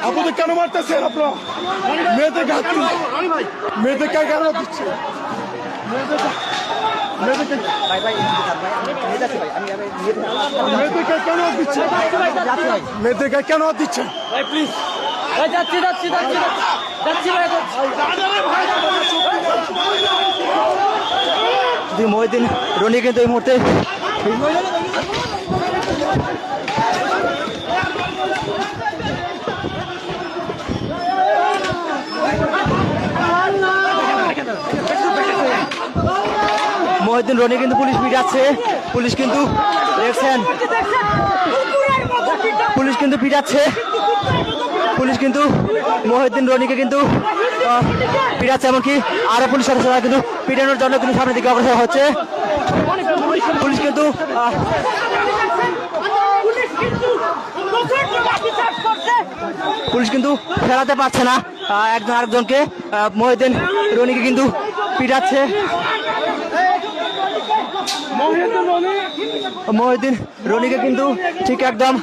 আপনাদের কেন মারতেছেন? আপনারা মেয়েদেরকে মেয়েদেরকে কেন দিচ্ছে? মেয়েদেরকে কেন দিচ্ছে? মেয়েদেরকে কেন দিচ্ছে? মহিউদ্দিন রনি কিন্তু এই মুহূর্তে মহিউদ্দিন রনি কিন্তু পুলিশ পিটাচ্ছে। পুলিশ কিন্তু দেখছেন, পুলিশ কিন্তু পিটাচ্ছে। পুলিশ কিন্তু মহিউদ্দিন রনিকে কিন্তু পিটাচ্ছে, এমনকি আরো পুলিশ সদস্যরা কিন্তু পিটানোর জন্য কিন্তু সামনের দিকে অগ্রসর হচ্ছে। পুলিশ কিন্তু পুলিশ কিন্তু ফেরাতে পারছে না একজন আরেকজনকে। মহিউদ্দিন রনিকে কিন্তু পিটাচ্ছে। মহিউদ্দিন রনিকে কিন্তু ঠিক একদম